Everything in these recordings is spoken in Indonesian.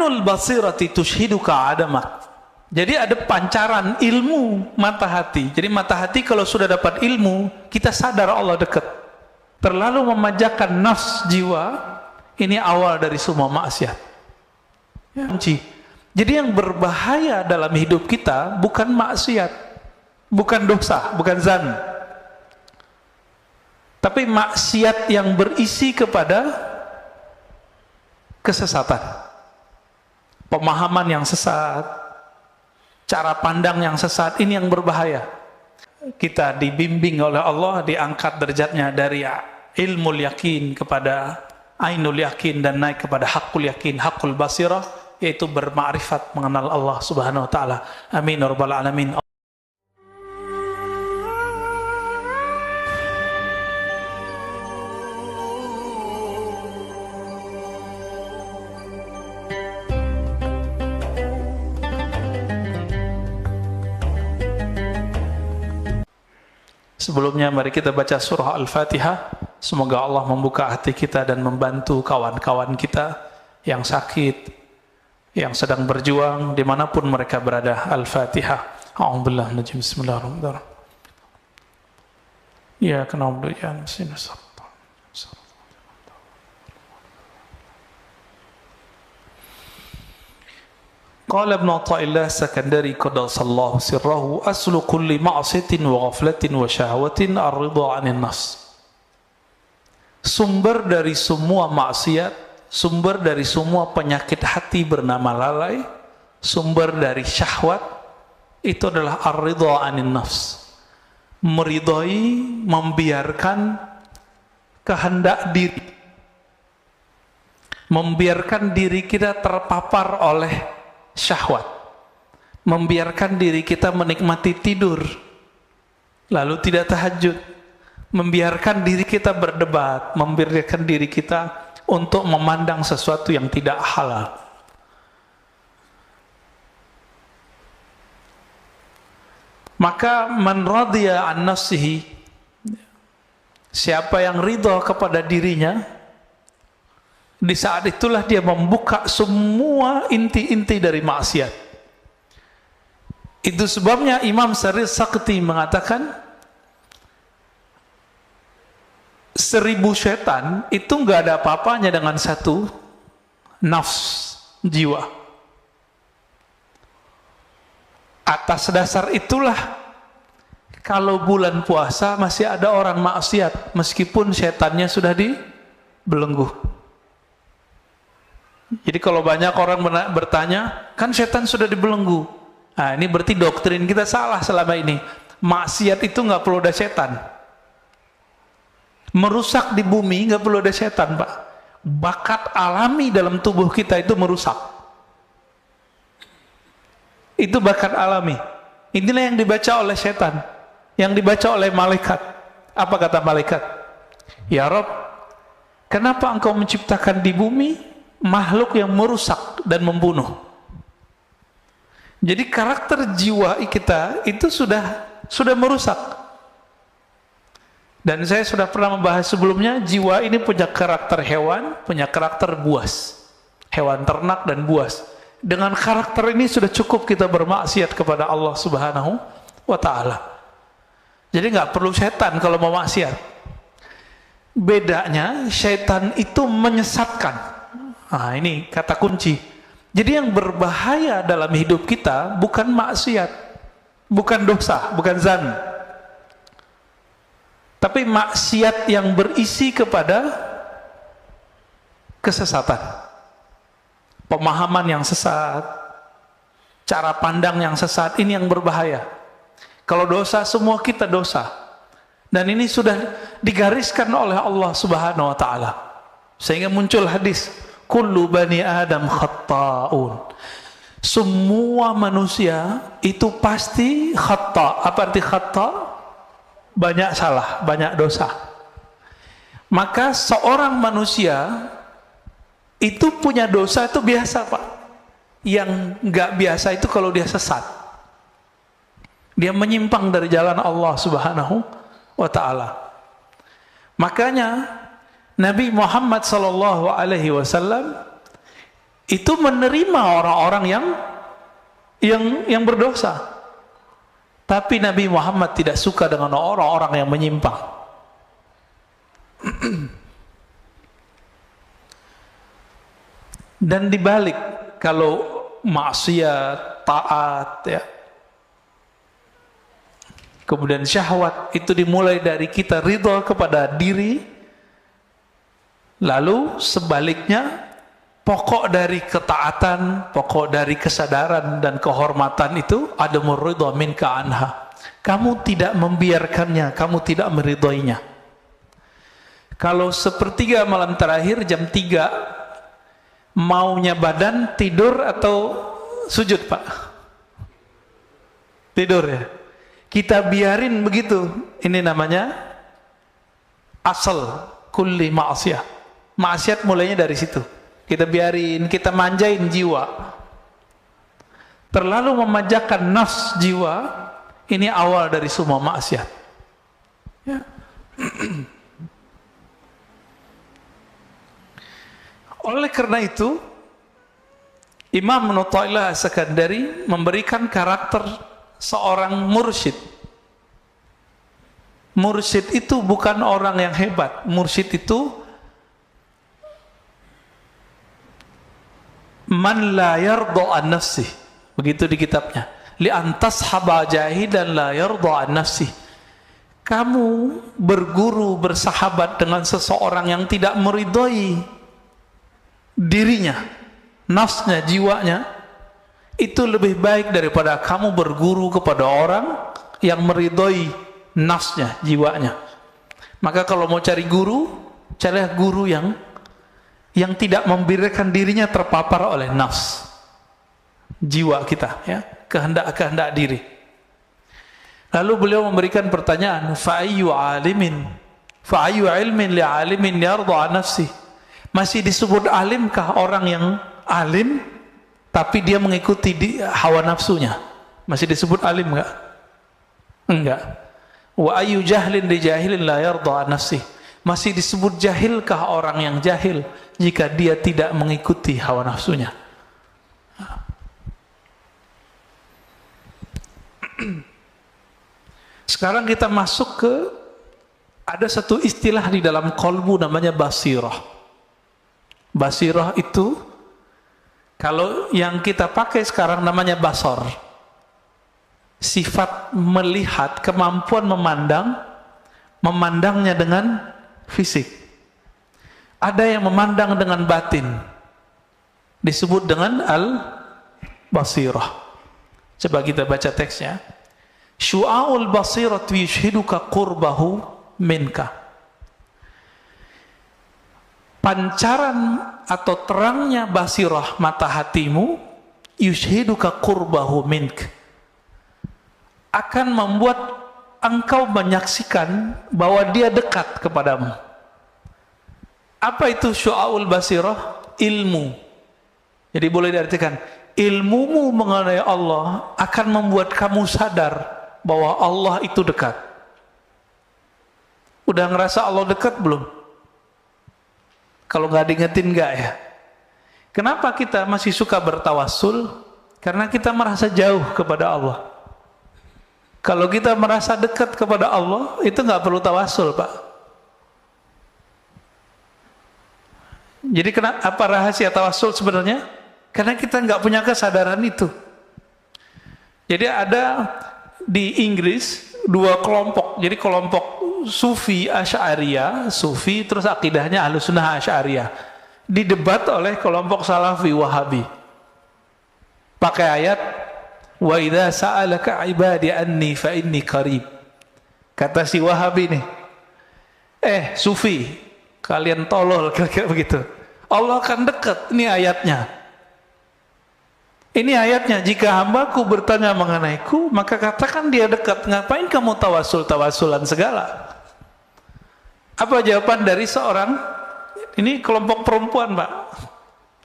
Ainul basirati tushhiduka adamak. Jadi ada pancaran ilmu mata hati. Jadi mata hati kalau sudah dapat ilmu, kita sadar Allah dekat. Terlalu memanjakan nafs jiwa, ini awal dari semua maksiat. Ya. Jadi yang berbahaya dalam hidup kita bukan maksiat, bukan dosa, bukan zan, tapi maksiat yang berisi kepada kesesatan, pemahaman yang sesat, cara pandang yang sesat. Ini yang berbahaya. Kita dibimbing oleh Allah, diangkat derajatnya dari ilmu yakin kepada ainul yakin dan naik kepada hakul yakin, hakul basirah, yaitu bermakrifat, mengenal Allah Subhanahu wa taala. Amin ya rabbal alamin. Sebelumnya mari kita baca surah Al-Fatihah. Semoga Allah membuka hati kita dan membantu kawan-kawan kita yang sakit, yang sedang berjuang dimanapun mereka berada. Al-Fatihah. A'udzubillahi minasy Bismillahirrahmanirrahim. Ya na'budu wa iyyaka nasta'in. Qala Ibnu Athaillah Sakandari qaddasallahu sirrahu aslu kulli ma'siyatin wa ghaflatin wa syahwatin ar-ridha 'anil nas. Sumber dari semua maksiat, sumber dari semua penyakit hati bernama lalai, sumber dari syahwat itu adalah ar-ridha 'anil nafs. Meridhai, membiarkan kehendak diri, membiarkan diri kita terpapar oleh syahwat, membiarkan diri kita menikmati tidur lalu tidak tahajud, membiarkan diri kita berdebat, membiarkan diri kita untuk memandang sesuatu yang tidak halal. Maka man radiya an nafsihi, siapa yang ridha kepada dirinya, di saat itulah dia membuka semua inti-inti dari maksiat. Itu sebabnya Imam Syarif Sakti mengatakan 1000 setan itu nggak ada apa-apanya dengan satu nafs jiwa. Atas dasar itulah kalau bulan puasa masih ada orang maksiat meskipun setannya sudah dibelenggu. Jadi kalau banyak orang bertanya, kan setan sudah dibelenggu. Nah, ini berarti doktrin kita salah selama ini. Maksiat itu nggak perlu ada setan. Merusak di bumi nggak perlu ada setan, Pak. Bakat alami dalam tubuh kita itu merusak. Itu bakat alami. Inilah yang dibaca oleh setan, yang dibaca oleh malaikat. Apa kata malaikat? Ya Rabb, kenapa engkau menciptakan di bumi makhluk yang merusak dan membunuh? Jadi karakter jiwa kita itu sudah merusak. Dan saya sudah pernah membahas sebelumnya, jiwa ini punya karakter hewan, punya karakter buas, hewan ternak dan buas. Dengan karakter ini sudah cukup kita bermaksiat kepada Allah Subhanahu wa taala. Jadi nggak perlu setan kalau mau maksiat. Bedanya setan itu menyesatkan. Nah, ini kata kunci. Jadi yang berbahaya dalam hidup kita bukan maksiat, bukan dosa, bukan zan, tapi maksiat yang berisi kepada kesesatan, pemahaman yang sesat, cara pandang yang sesat. Ini yang berbahaya. Kalau dosa, semua kita dosa, dan ini sudah digariskan oleh Allah Subhanahu wa taala, sehingga muncul hadis, kullu bani Adam khatta'un. Semua manusia itu pasti khata'. Apa arti khata'? Banyak salah, banyak dosa. Maka seorang manusia itu punya dosa itu biasa, Pak. Yang nggak biasa itu kalau dia sesat, dia menyimpang dari jalan Allah Subhanahu wa taala. Makanya Nabi Muhammad sallallahu alaihi wasallam itu menerima orang-orang yang berdosa. Tapi Nabi Muhammad tidak suka dengan orang-orang yang menyimpang. Dan dibalik, kalau maksiat, taat, ya, kemudian syahwat, itu dimulai dari kita ridho kepada diri. Lalu sebaliknya, pokok dari ketaatan, pokok dari kesadaran dan kehormatan itu adamur ridha minka anha. Kamu tidak membiarkannya, kamu tidak meridhoinya. Kalau sepertiga malam terakhir jam 3 maunya badan tidur atau sujud, Pak? Tidur ya. Kita biarin begitu. Ini namanya asal kulli ma'asiyah. Maksiat mulainya dari situ. Kita biarin, kita manjain jiwa. Terlalu memanjakan nafs jiwa, ini awal dari semua maksiat. Ya. Oleh karena itu, Imam Ibnu Athaillah As-Sakandari memberikan karakter seorang mursyid. Mursyid itu bukan orang yang hebat. Mursyid itu man la yarda an nafsih. Begitu di kitabnya. Li antas haba jahidan la yarda an nafsih. Kamu berguru, bersahabat dengan seseorang yang tidak meridhoi dirinya, nafsnya, jiwanya, itu lebih baik daripada kamu berguru kepada orang yang meridhoi nafsnya, jiwanya. Maka kalau mau cari guru, carilah guru yang tidak membiarkan dirinya terpapar oleh nafs, jiwa kita, ya, kehendak diri. Lalu beliau memberikan pertanyaan, fa'ayyu ilmin li alimin yarda an nafsi. Masih disebut alimkah orang yang alim tapi dia mengikuti hawa nafsunya? Masih disebut alim enggak? Enggak. Wa ayyu jahlin li jahilin la yarda an nafsi. Masih disebut jahilkah orang yang jahil jika dia tidak mengikuti hawa nafsunya? Sekarang kita masuk ke, ada satu istilah di dalam qalbu namanya basirah. Basirah itu, kalau yang kita pakai sekarang namanya basar. Sifat melihat, kemampuan memandangnya dengan fisik. Ada yang memandang dengan batin, disebut dengan al-basirah. Coba kita baca teksnya. Syu'aul basirat yushhiduka qurbahu minka. Pancaran atau terangnya basirah mata hatimu, yushhiduka qurbahu minka, akan membuat engkau menyaksikan bahwa dia dekat kepadamu. Apa itu syu'aul basirah? Ilmu. Jadi boleh diartikan, ilmumu mengenai Allah akan membuat kamu sadar bahwa Allah itu dekat. Udah ngerasa Allah dekat belum? Kalau nggak diingetin nggak ya? Kenapa kita masih suka bertawassul? Karena kita merasa jauh kepada Allah. Kalau kita merasa dekat kepada Allah, itu nggak perlu tawassul, Pak. Jadi apa rahasia tawassul sebenarnya? Karena kita nggak punya kesadaran itu. Jadi ada di Inggris dua kelompok. Jadi kelompok Sufi Asy'ariyah, Sufi terus akidahnya Ahlussunnah Asy'ariyah, didebat oleh kelompok Salafi Wahabi. Pakai ayat wa idza sa'alaka ibadi anni fa inni qarib. Kata si Wahabi nih, Sufi, kalian tolol, kira-kira begitu. Allah akan dekat, ini ayatnya. Ini ayatnya, jika hambaku bertanya mengenaiku, maka katakan dia dekat. Ngapain kamu tawassulan segala? Apa jawaban dari seorang, ini kelompok perempuan, Pak.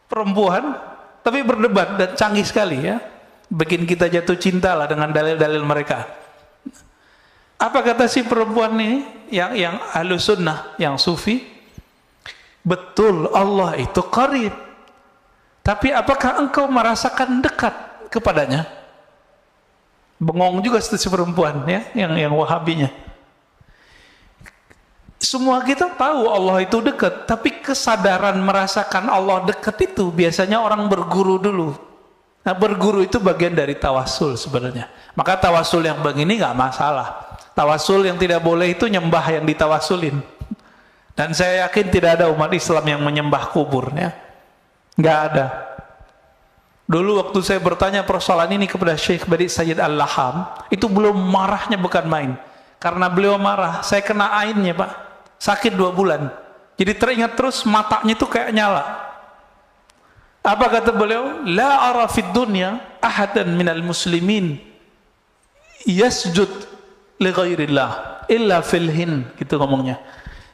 Perempuan, tapi berdebat dan canggih sekali ya. Bikin kita jatuh cinta lah dengan dalil-dalil mereka. Apa kata si perempuan ini, yang Ahlus Sunnah, yang Sufi? Betul, Allah itu qarib. Tapi apakah engkau merasakan dekat kepadanya? Bengong juga si perempuan ya, yang wahabinya. Semua kita tahu Allah itu dekat, tapi kesadaran merasakan Allah dekat itu biasanya orang berguru dulu. Nah, berguru itu bagian dari tawasul sebenarnya. Maka tawasul yang begini nggak masalah. Tawasul yang tidak boleh itu nyembah yang ditawasulin. Dan saya yakin tidak ada umat Islam yang menyembah kubur ya. Nggak ada. Dulu waktu saya bertanya persoalan ini kepada Syekh Badi Sayyid Al-Laham, itu belum marahnya bukan main. Karena beliau marah, saya kena ainnya Pak. Sakit 2 bulan. Jadi teringat terus, matanya itu kayak nyala. Apa kata beliau? La ara fid dunya ahadan minal muslimin yasjud li ghairillah illa fil hin, gitu ngomongnya.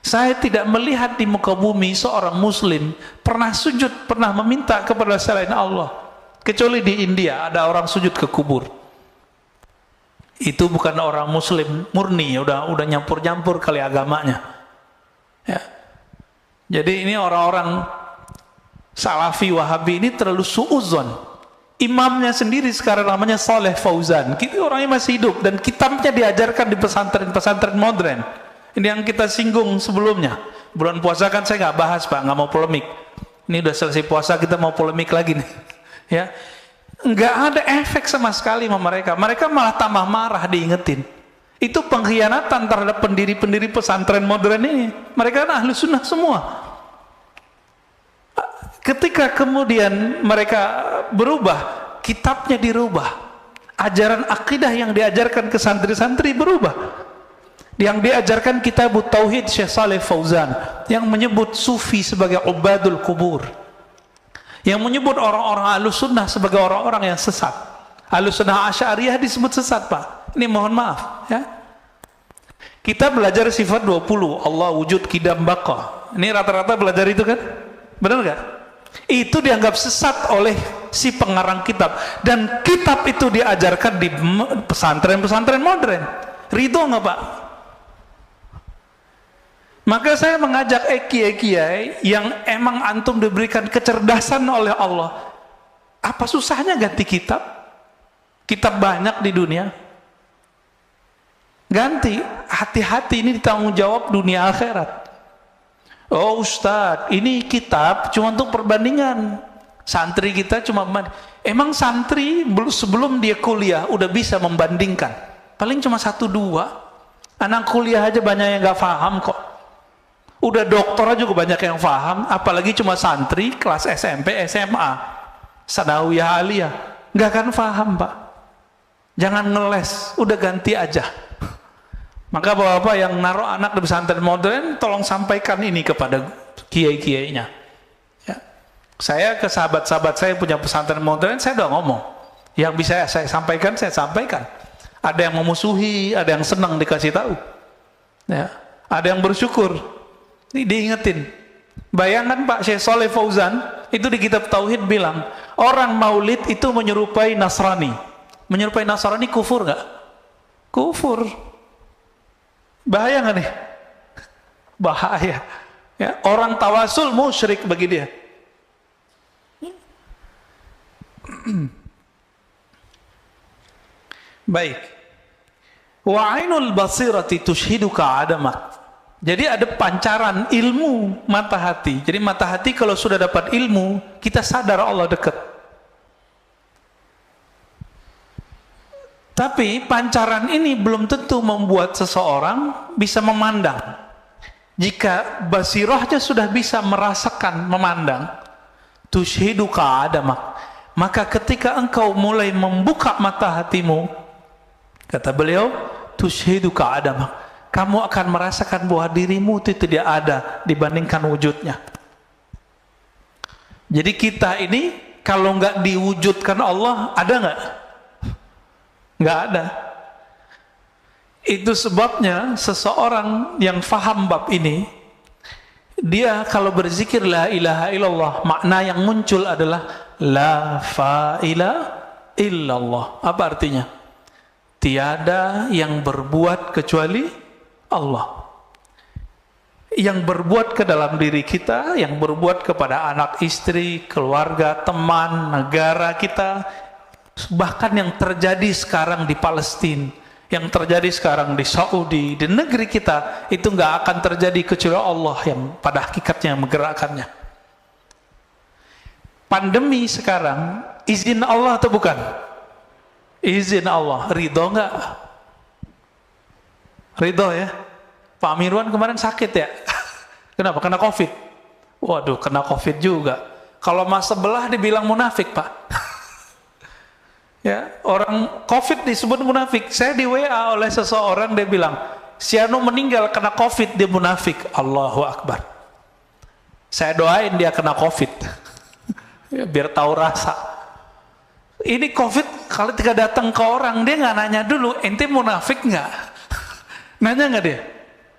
Saya tidak melihat di muka bumi seorang muslim pernah sujud, pernah meminta kepada selain Allah. Kecuali di India ada orang sujud ke kubur. Itu bukan orang muslim murni, udah nyampur-nyampur kali agamanya. Ya. Jadi ini orang-orang Salafi Wahabi ini terlalu suudzon. Imamnya sendiri sekarang namanya Saleh Fauzan. Kita orangnya masih hidup dan kitabnya diajarkan di pesantren-pesantren modern. Ini yang kita singgung sebelumnya. Bulan puasa kan saya nggak bahas Pak, nggak mau polemik. Ini udah selesai puasa kita mau polemik lagi nih. Ya, nggak ada efek sama sekali sama mereka. Mereka malah tambah marah diingetin. Itu pengkhianatan terhadap pendiri-pendiri pesantren modern ini. Mereka kan ahli sunnah semua. Ketika kemudian mereka berubah, kitabnya dirubah, ajaran akidah yang diajarkan ke santri-santri berubah. Yang diajarkan kitab Tauhid Syekh Saleh Fauzan yang menyebut sufi sebagai ubadul kubur, yang menyebut orang-orang ahlus sunnah sebagai orang-orang yang sesat. Ahlus sunnah Asy'ariyah disebut sesat Pak. Ini mohon maaf ya. Kita belajar sifat 20, Allah wujud kidam baqa. Ini rata-rata belajar itu kan? Benar nggak? Itu dianggap sesat oleh si pengarang kitab, dan kitab itu diajarkan di pesantren-pesantren modern. Ridho nggak Pak? Maka saya mengajak kiai-kiai yang emang antum diberikan kecerdasan oleh Allah, apa susahnya ganti kitab? Kitab banyak di dunia. Ganti, hati-hati, ini ditanggung jawab dunia akhirat. Oh Ustadz, ini kitab cuma untuk perbandingan. Santri kita cuma emang santri sebelum dia kuliah udah bisa membandingkan. Paling cuma 1-2. Anak kuliah aja banyak yang nggak paham kok. Udah dokter juga banyak yang paham, apalagi cuma santri kelas SMP, SMA, sanawiyah aliyah, nggak akan paham Pak. Jangan ngeles, udah ganti aja. Maka bapak-bapak yang naruh anak di pesantren modern, tolong sampaikan ini kepada kiai-kiainya. Ya. Saya ke sahabat-sahabat saya punya pesantren modern, saya udah ngomong. Yang bisa saya sampaikan, saya sampaikan. Ada yang memusuhi, ada yang senang dikasih tahu. Ya. Ada yang bersyukur. Ini diingetin. Bayangkan Pak Syekh Saleh Fauzan itu di kitab Tauhid bilang orang maulid itu menyerupai Nasrani. Menyerupai Nasrani kufur nggak? Kufur. Bahaya nggak nih? Bahaya. Ya, orang tawasul musyrik bagi dia. Baik. Wa ainul basirati tushhiduka adamak. Jadi ada pancaran ilmu mata hati. Jadi mata hati kalau sudah dapat ilmu, kita sadar Allah dekat. Tapi pancaran ini belum tentu membuat seseorang bisa memandang. Jika basirahnya sudah bisa merasakan memandang, tushhiduka adamak, maka ketika engkau mulai membuka mata hatimu, kata beliau, tushhiduka adamak, kamu akan merasakan bahwa dirimu itu tidak ada dibandingkan wujudnya. Jadi kita ini kalau nggak diwujudkan Allah, ada nggak? Nggak ada. Itu sebabnya seseorang yang faham bab ini, dia kalau berzikir la ilaha illallah, makna yang muncul adalah la fa'ila illallah. Apa artinya? Tiada yang berbuat kecuali Allah. yang berbuat ke dalam diri kita, yang berbuat kepada anak, istri, keluarga, teman, negara kita, bahkan yang terjadi sekarang di Palestina, yang terjadi sekarang di Saudi, di negeri kita, itu nggak akan terjadi kecuali Allah yang pada hakikatnya menggerakkannya. Pandemi sekarang izin Allah atau bukan? Izin Allah. Ridho nggak? Ridho ya. Pak Mirwan kemarin sakit ya? Kenapa? Kena COVID. Waduh, kena COVID juga. Kalau mas sebelah dibilang munafik, Pak. Ya, orang COVID disebut munafik. Saya di WA oleh seseorang, dia bilang, si Anu meninggal kena COVID, dia munafik. Allahu Akbar. Saya doain dia kena COVID. Ya, biar tahu rasa. Ini COVID kalau tidak datang ke orang, dia nggak nanya dulu, ente munafik nggak? Nanya nggak dia?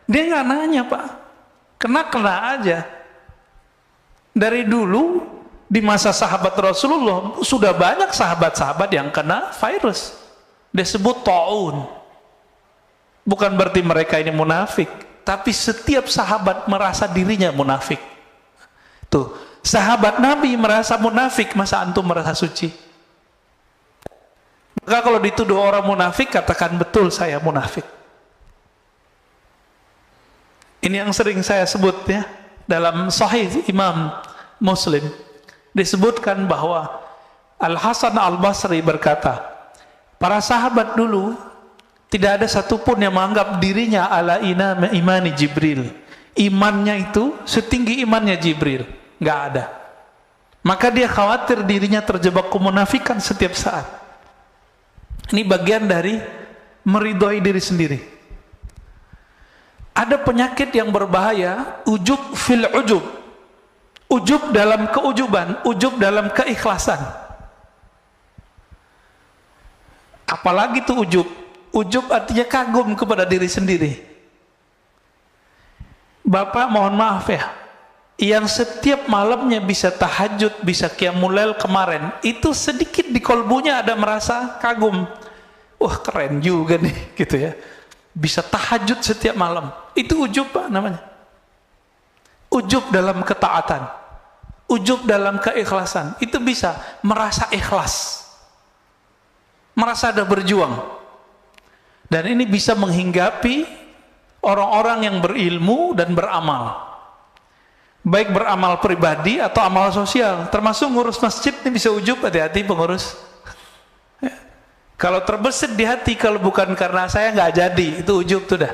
Dia nggak nanya, Pak. Kena aja. Dari dulu di masa sahabat Rasulullah sudah banyak sahabat-sahabat yang kena virus. Disebut ta'un. Bukan berarti mereka ini munafik, tapi setiap sahabat merasa dirinya munafik. Tuh, sahabat Nabi merasa munafik, masa antum merasa suci? Maka kalau dituduh orang munafik, katakan betul saya munafik. Ini yang sering saya sebut ya, dalam Sahih Imam Muslim disebutkan bahwa Al-Hasan Al-Basri berkata, para sahabat dulu tidak ada satupun yang menganggap dirinya ala imani Jibril. Imannya itu setinggi imannya Jibril, nggak ada. Maka dia khawatir dirinya terjebak kemunafikan setiap saat. Ini bagian dari meridhoi diri sendiri. Ada penyakit yang berbahaya, ujub fil ujub. Ujub dalam keujuban, ujub dalam keikhlasan. Apalagi itu ujub. Ujub artinya kagum kepada diri sendiri. Bapak mohon maaf ya, yang setiap malamnya bisa tahajud, bisa qiyamul lail kemarin, itu sedikit di kolbunya ada merasa kagum. Wah, keren juga nih, gitu ya. Bisa tahajud setiap malam. Itu ujub, Pak, namanya. Ujub dalam ketaatan, ujub dalam keikhlasan. Itu bisa merasa ikhlas, merasa ada berjuang. Dan ini bisa menghinggapi orang-orang yang berilmu dan beramal, baik beramal pribadi atau amal sosial. Termasuk ngurus masjid ini bisa ujub. Hati-hati pengurus. Kalau terbesit di hati, kalau bukan karena saya nggak jadi, itu ujub tuh dah.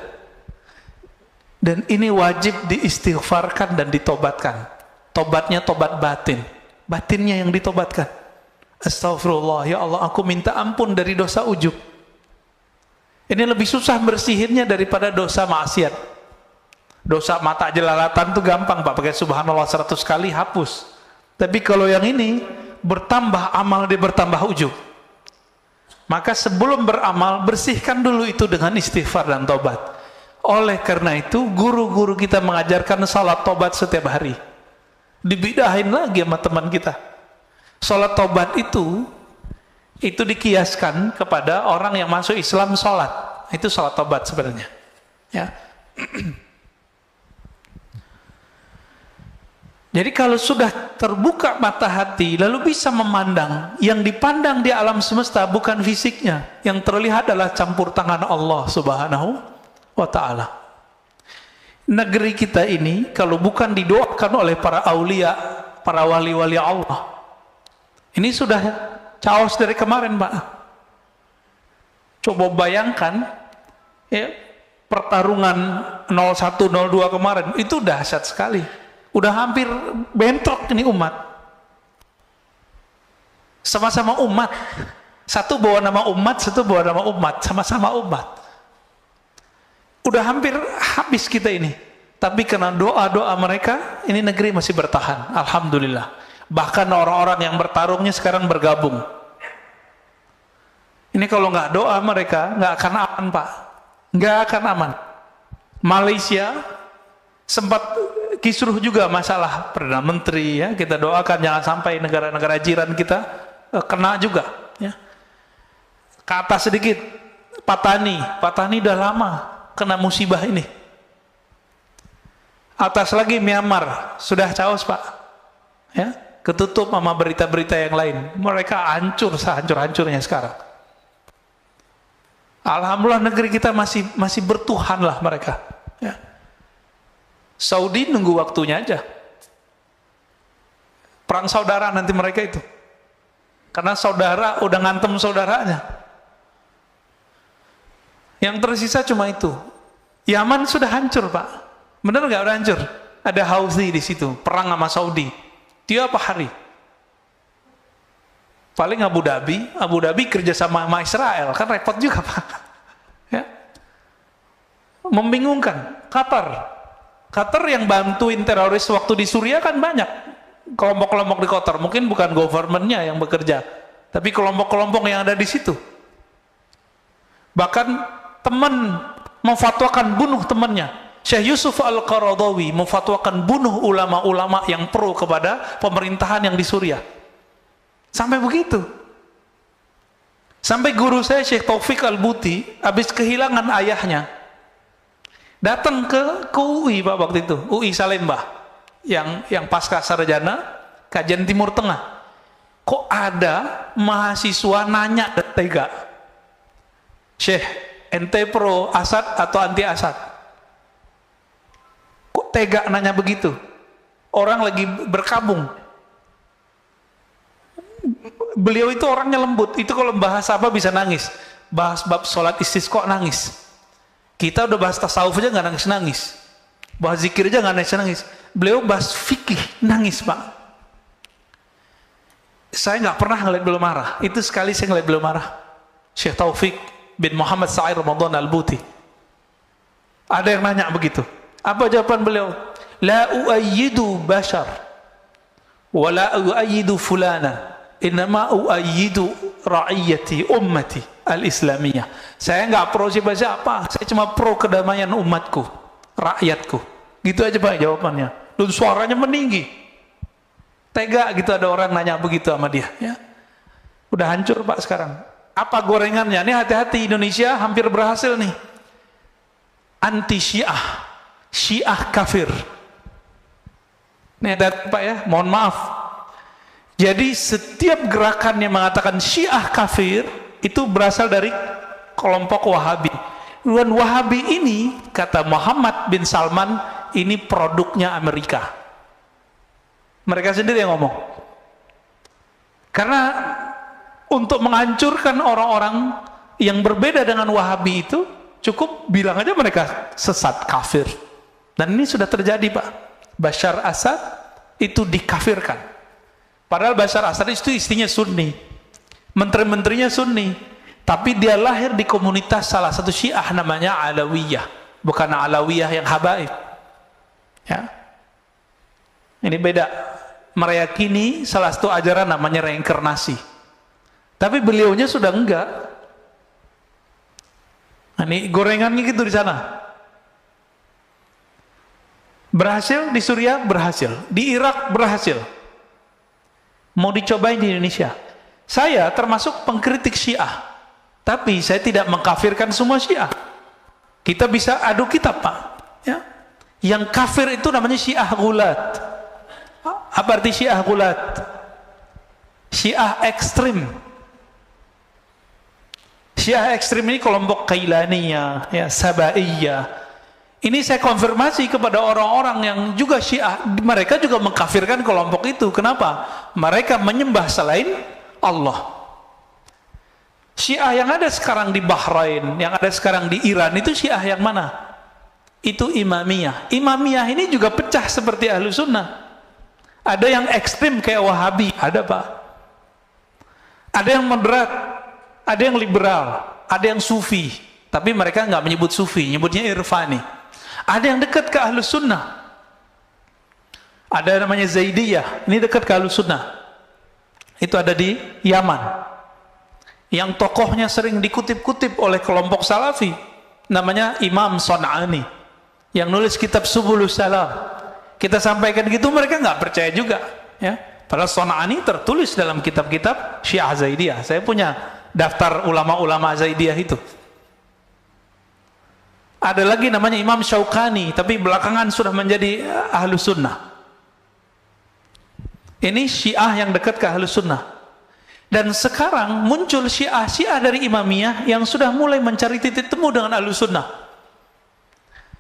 Dan ini wajib diistighfarkan dan ditobatkan. Tobatnya tobat batin, batinnya yang ditobatkan. Astagfirullah, ya Allah, aku minta ampun dari dosa ujub. Ini lebih susah bersihinnya daripada dosa maksiat. Dosa mata jelalatan tuh gampang, Pak, pakai subhanallah 100 kali hapus. Tapi kalau yang ini bertambah amal, dia bertambah ujub. Maka sebelum beramal, bersihkan dulu itu dengan istighfar dan tobat. Oleh karena itu, guru-guru kita mengajarkan salat tobat setiap hari. Dibidahin lagi sama teman kita. Salat tobat itu dikiaskan kepada orang yang masuk Islam salat. Itu salat tobat sebenarnya. Ya. Jadi kalau sudah terbuka mata hati, lalu bisa memandang, yang dipandang di alam semesta bukan fisiknya, yang terlihat adalah campur tangan Allah Subhanahu wa ta'ala. Negeri kita ini kalau bukan didoakan oleh para aulia, para wali-wali Allah, ini sudah chaos dari kemarin, Pak. Coba bayangkan ya, pertarungan 01-02 kemarin, itu dahsyat sekali. Udah hampir bentrok ini umat. Sama-sama umat. Satu bawa nama umat, satu bawa nama umat. Sama-sama umat. Udah hampir habis kita ini. Tapi karena doa-doa mereka, ini negeri masih bertahan. Alhamdulillah. Bahkan orang-orang yang bertarungnya sekarang bergabung. Ini kalau nggak doa mereka, nggak akan aman, Pak. Nggak akan aman. Malaysia sempat kisruh juga masalah Perdana Menteri, ya, kita doakan jangan sampai negara-negara jiran kita kena juga, ya. Ke atas sedikit, Patani udah lama kena musibah ini. Atas lagi Myanmar, sudah chaos Pak. Ya, ketutup sama berita-berita yang lain. Mereka hancur sehancur-hancurnya sekarang. Alhamdulillah negeri kita masih bertuhan lah mereka. Ya. Saudi nunggu waktunya aja. Perang saudara nanti mereka itu. Karena saudara udah ngantem saudaranya. Yang tersisa cuma itu. Yaman sudah hancur Pak. Bener nggak udah hancur? Ada Houthi di situ, perang sama Saudi. Tiap hari. Paling Abu Dhabi kerja sama Israel, kan repot juga Pak. Ya. Membingungkan. Qatar yang bantuin teroris waktu di Suriah kan banyak. Kelompok-kelompok di Qatar, mungkin bukan governmentnya yang bekerja, tapi kelompok-kelompok yang ada di situ. Bahkan teman memfatwakan bunuh temannya. Syekh Yusuf Al-Qaradawi memfatwakan bunuh ulama-ulama yang pro kepada pemerintahan yang di Suriah. Sampai begitu. Sampai guru saya Syekh Taufik Al-Buti habis kehilangan ayahnya. Datang ke UI Pak waktu itu, UI Salemba. Yang pasca sarjana kajian Timur Tengah. Kok ada mahasiswa nanya tega, Syekh, ente pro Asad atau anti Asad? Kok tega nanya begitu? Orang lagi berkabung. Beliau itu orangnya lembut. Itu kalau bahas apa bisa nangis. Bahas bab sholat istisqa nangis. Kita udah bahas tasawuf aja nggak nangis-nangis. Bahas zikir aja nggak nangis-nangis. Beliau bahas fikih nangis Pak. Saya nggak pernah ngeliat beliau marah. Itu sekali saya ngeliat beliau marah. Syekh Taufik bin Muhammad Sa'id Ramadan Al-Buti. Ada yang nanya begitu. Apa jawaban beliau? La uayyidu bashar wa la uayyidu fulana, innama uayyidu ra'iyati ummati al-islamiyah. Saya nggak pro siapa-siapa, saya cuma pro kedamaian umatku, rakyatku. Gitu aja Pak jawabannya. Dan suaranya meninggi. Tega gitu ada orang nanya begitu sama dia, ya. Udah hancur Pak sekarang. Apa gorengannya? Ini hati-hati, Indonesia hampir berhasil nih. Anti Syiah. Syiah kafir. Ini ada Pak ya, mohon maaf. Jadi setiap gerakan yang mengatakan Syiah kafir itu berasal dari kelompok Wahabi. Dan Wahabi ini, kata Muhammad bin Salman, ini produknya Amerika. Mereka sendiri yang ngomong. Karena untuk menghancurkan orang-orang yang berbeda dengan Wahabi itu, cukup bilang aja mereka sesat, kafir. Dan ini sudah terjadi Pak. Bashar Assad itu dikafirkan. Padahal Bashar Assad itu istrinya Sunni, menteri-menterinya Sunni, tapi dia lahir di komunitas salah satu Syiah namanya Alawiyah, bukan Alawiyah yang habaib. Ya, ini beda. Meyakini salah satu ajaran namanya reinkarnasi, tapi beliaunya sudah enggak. Nah, ini gorengannya gitu di sana. Berhasil di Suriah, berhasil di Irak, berhasil. Mau dicobain di Indonesia. Saya termasuk pengkritik Syiah, tapi saya tidak mengkafirkan semua Syiah. Kita bisa adu kitab Pak, ya. Yang kafir itu namanya Syiah Gulat. Apa arti Syiah Gulat? Syiah ekstrim. Syiah ekstrim ini kelompok Kailaniyah, ya, Sabaiyah. Ini saya konfirmasi kepada orang-orang yang juga Syiah, mereka juga mengkafirkan kelompok itu. Kenapa? Mereka menyembah selain Allah. Syiah yang ada sekarang di Bahrain, yang ada sekarang di Iran, itu Syiah yang mana? Itu Imamiyah. Imamiyah ini juga pecah seperti Ahlu Sunnah. Ada yang ekstrim kayak Wahabi, ada Pak. Ada yang moderat, ada yang liberal, ada yang Sufi. Tapi mereka nggak menyebut Sufi, nyebutnya Irfani. Ada yang dekat ke Ahlus Sunnah. Ada namanya Zaidiyah, ini dekat ke Ahlus Sunnah. Itu ada di Yaman. Yang tokohnya sering dikutip-kutip oleh kelompok Salafi, namanya Imam Son'ani, yang nulis kitab Subulus Salam. Kita sampaikan gitu, mereka nggak percaya juga, ya. Padahal Son'ani tertulis dalam kitab-kitab Syiah Zaidiyah. Saya punya daftar ulama-ulama Zaidiyah itu. Ada lagi namanya Imam Syaukani, tapi belakangan sudah menjadi Ahlus Sunnah. Ini Syiah yang dekat ke Ahlus Sunnah. Dan sekarang muncul Syiah dari Imamiyah yang sudah mulai mencari titik temu dengan Ahlus Sunnah.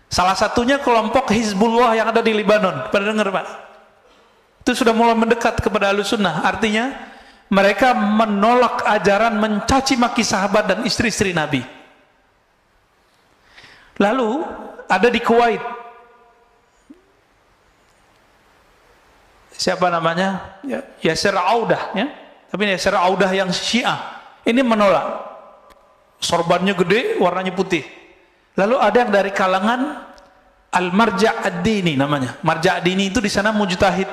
Salah satunya kelompok Hizbullah yang ada di Lebanon. Pada dengar Pak? Itu sudah mulai mendekat kepada Ahlus Sunnah. Artinya mereka menolak ajaran mencaci maki sahabat dan istri-istri Nabi. Lalu ada di Kuwait, siapa namanya? Yasir Audah, ya. Tapi Yasir Audah yang Syiah ini menolak. Sorbannya gede, warnanya putih. Lalu ada yang dari kalangan Al-Marja' ad-Dini namanya. Marja' ad-Dini itu di sana mujtahid.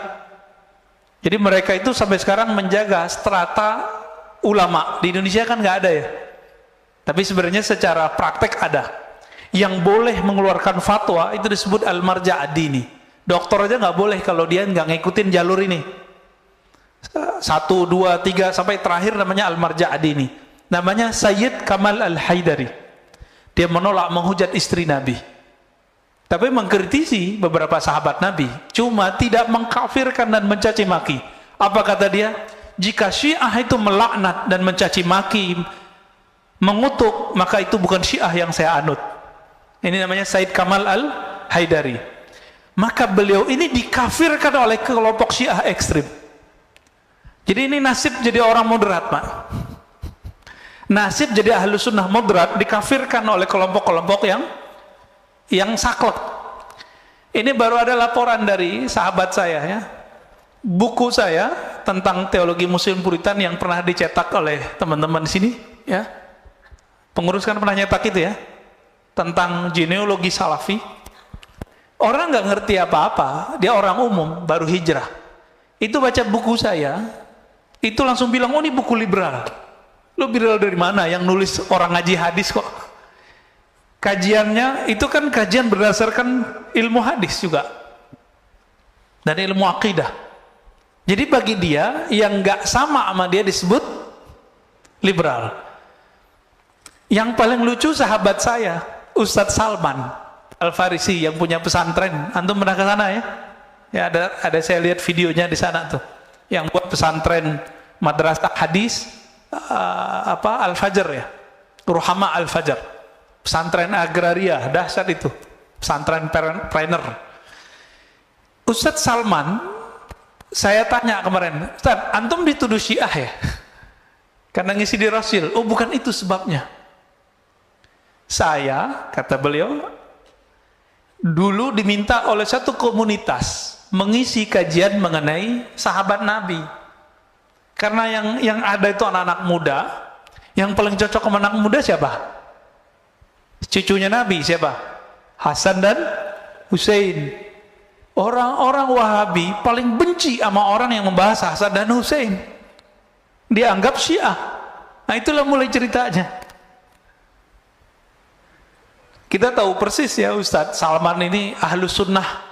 Jadi mereka itu sampai sekarang menjaga strata ulama. Di Indonesia kan nggak ada ya. Tapi sebenarnya secara praktek ada. Yang boleh mengeluarkan fatwa itu disebut Al-Marja' ad-Dini. Dokter aja nggak boleh kalau dia nggak ngikutin jalur ini. 1, 2, 3 sampai terakhir namanya Al-Marja' ad-Dini. Namanya Sayyid Kamal Al-Haidari. Dia menolak menghujat istri Nabi. Tapi mengkritisi beberapa sahabat Nabi. Cuma tidak mengkafirkan dan mencaci maki. Apa kata dia? Jika Syiah itu melaknat dan mencaci maki, mengutuk, maka itu bukan Syiah yang saya anut. Ini namanya Said Kamal Al-Haidari. Maka beliau ini dikafirkan oleh kelompok Syiah ekstrim. Jadi ini nasib jadi orang moderat, Pak. Nasib jadi Ahlus Sunnah moderat dikafirkan oleh kelompok-kelompok yang saklek. Ini baru ada laporan dari sahabat saya, ya. Buku saya tentang teologi Muslim Puritan yang pernah dicetak oleh teman-teman di sini, ya. Pengurus kan pernah nyetak itu, ya. Tentang genealogi Salafi. Orang nggak ngerti apa-apa, dia orang umum baru hijrah. Itu baca buku saya, itu langsung bilang, oh ini buku liberal. Lo liberal dari mana? Yang nulis orang ngaji hadis kok. Kajiannya itu kan kajian berdasarkan ilmu hadis juga dan ilmu akidah. Jadi bagi dia yang nggak sama dia disebut liberal. Yang paling lucu sahabat saya, Ustadz Salman Al-Farisi yang punya pesantren. Antum pernah ke sana ya? Ya ada saya lihat videonya di sana tuh. Yang buat pesantren madrasah hadis Al-Fajr ya. Ruhama Al-Fajr. Pesantren agraria, dahsyat itu. Pesantren trainer. Ustadz Salman, saya tanya kemarin, Ustadz, antum dituduh Syiah ya? Karena ngisi di Rasul. Oh, bukan itu sebabnya. Saya, kata beliau, dulu diminta oleh satu komunitas mengisi kajian mengenai sahabat Nabi. Karena yang ada itu anak-anak muda, yang paling cocok sama anak muda siapa? Cucunya Nabi siapa? Hasan dan Hussein. Orang-orang Wahabi paling benci sama orang yang membahas Hasan dan Hussein. Dianggap Syiah. Nah itulah mulai ceritanya. Kita tahu persis ya Ustadz Salman ini Ahlus Sunnah.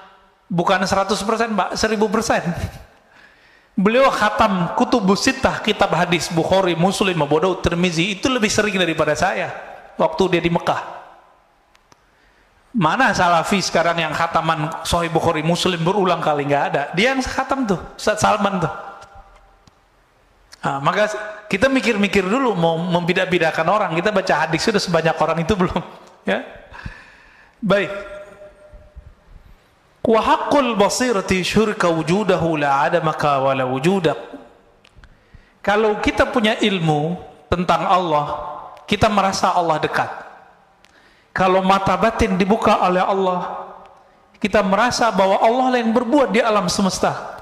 Bukan 100% Pak, 1000%. Beliau khatam Kutubus Sittah, kitab hadis Bukhari, Muslim, Abu Daud, Tirmizi, itu lebih sering daripada saya waktu dia di Mekah. Mana Salafi sekarang yang khataman Sahih Bukhari, Muslim berulang kali? Nggak ada. Dia yang khatam tuh, Ustaz Salman tuh. Nah, maka kita mikir-mikir dulu mau membidak-bidakan orang. Kita baca hadis sudah sebanyak orang itu belum? Ya, baik. Wa haqqul basirati syurka wujudahu la adamaka wa la wujudak. Kalau kita punya ilmu tentang Allah, kita merasa Allah dekat. Kalau mata batin dibuka oleh Allah, kita merasa bahwa Allah yang berbuat di alam semesta.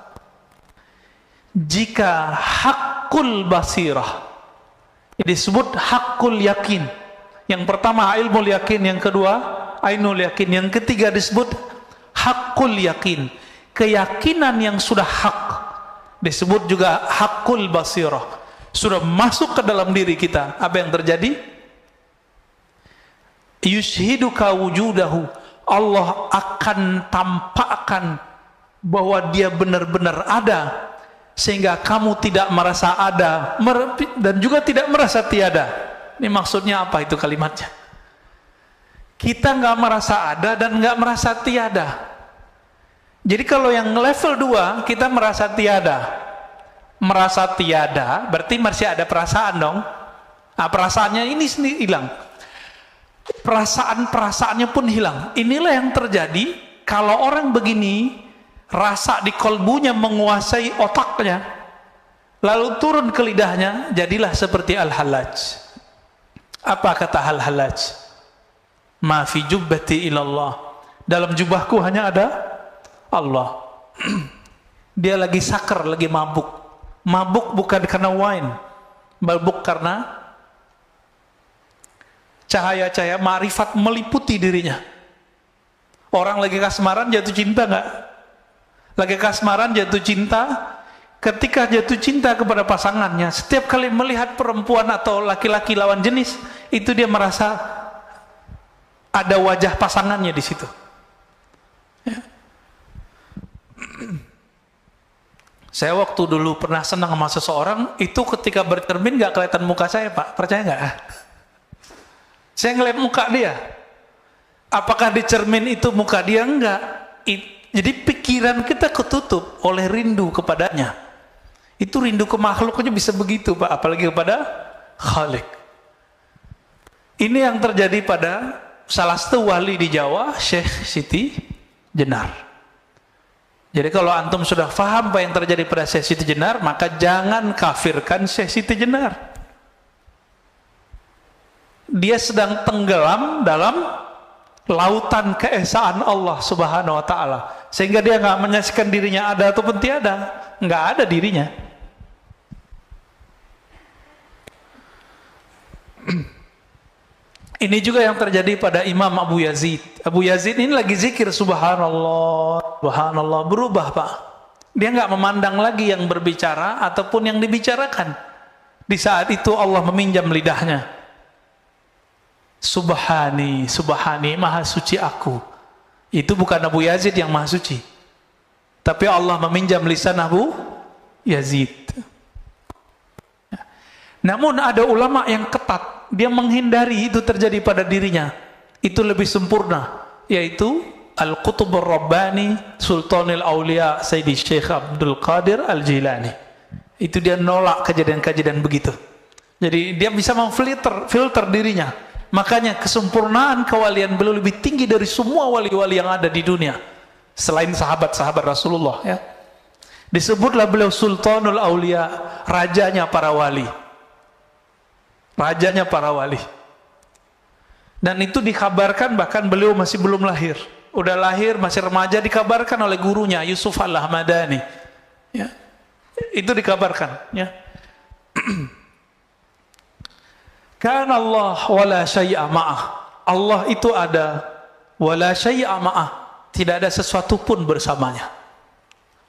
Jika haqqul basirah disebut haqqul yakin. Yang pertama ilmu yakin, yang kedua ainul yakin, yang ketiga disebut haqqul yakin, keyakinan yang sudah hak, disebut juga haqqul basirah, sudah masuk ke dalam diri kita. Apa yang terjadi? Yushhiduka wujudahu, Allah akan tampakkan bahwa dia benar-benar ada, sehingga kamu tidak merasa ada dan juga tidak merasa tiada. Ini maksudnya apa itu kalimatnya? Kita nggak merasa ada dan nggak merasa tiada. Jadi kalau yang level 2 kita merasa tiada. Merasa tiada berarti masih ada perasaan dong. Nah, perasaannya ini sendiri hilang. Perasaannya pun hilang. Inilah yang terjadi kalau orang begini, rasa di kolbunya menguasai otaknya, lalu turun ke lidahnya, jadilah seperti Al-Hallaj. Apa kata Al-Hallaj? Ma fi jubbati ilallah. Dalam jubahku hanya ada Allah. Dia lagi sakar, lagi mabuk. Mabuk bukan karena wine, mabuk karena cahaya-cahaya ma'rifat meliputi dirinya. Orang lagi kasmaran jatuh cinta nggak? Lagi kasmaran jatuh cinta, ketika jatuh cinta kepada pasangannya, setiap kali melihat perempuan atau laki-laki lawan jenis, itu dia merasa ada wajah pasangannya di situ. Ya. Saya waktu dulu pernah senang sama seseorang, itu ketika bercermin nggak kelihatan muka saya, Pak. Percaya nggak? Saya ngeliat muka dia. Apakah di cermin itu muka dia? Enggak. Jadi pikiran kita ketutup oleh rindu kepadanya. Itu rindu ke makhluknya bisa begitu, Pak. Apalagi kepada Khalik. Ini yang terjadi pada salah satu wali di Jawa, Syekh Siti Jenar. Jadi kalau antum sudah faham apa yang terjadi pada Syekh Siti Jenar, maka jangan kafirkan Syekh Siti Jenar. Dia sedang tenggelam dalam lautan keesaan Allah Subhanahu wa taala, sehingga dia nggak menyaksikan dirinya ada ataupun tiada, nggak ada dirinya. Ini juga yang terjadi pada Imam Abu Yazid. Abu Yazid ini lagi zikir subhanallah, subhanallah, berubah, Pak. Dia nggak memandang lagi yang berbicara ataupun yang dibicarakan. Di saat itu Allah meminjam lidahnya. Subhani, subhani, maha suci aku. Itu bukan Abu Yazid yang maha suci, tapi Allah meminjam lisan Abu Yazid. Namun ada ulama yang ketat, dia menghindari itu terjadi pada dirinya. Itu lebih sempurna, yaitu Al-Qutub Ar-Rabbani Sultanul Aulia Sayyidi Syekh Abdul Qadir Al-Jilani. Itu dia nolak kejadian-kejadian begitu. Jadi dia bisa filter dirinya. Makanya kesempurnaan kewalian beliau lebih tinggi dari semua wali-wali yang ada di dunia selain sahabat-sahabat Rasulullah, ya. Disebutlah beliau Sultanul Aulia, rajanya para wali. Rajanya para wali. Dan itu dikabarkan bahkan beliau masih belum lahir. Udah lahir, masih remaja, dikabarkan oleh gurunya Yusuf Al-Ahmadani, ya. Itu dikabarkan, ya. Kana Allah wala syai'a ma'ah. Allah itu ada, wala syai'a ma'ah, tidak ada sesuatu pun bersamanya.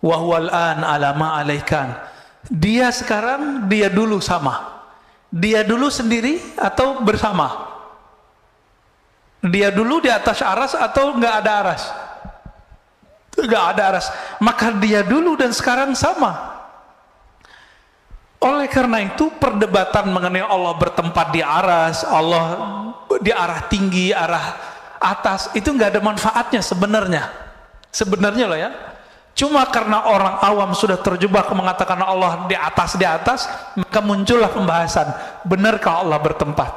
Wa huwal an ala ma alaikan. Dia sekarang, dia dulu sama. Dia dulu sendiri atau bersama? Dia dulu di atas aras atau enggak ada aras? Enggak ada aras. Maka dia dulu dan sekarang sama. Oleh karena itu perdebatan mengenai Allah bertempat di aras, Allah di arah tinggi, arah atas, itu enggak ada manfaatnya sebenarnya. Sebenarnya loh, ya. Cuma karena orang awam sudah terjebak mengatakan Allah di atas, maka muncullah pembahasan, benarkah Allah bertempat?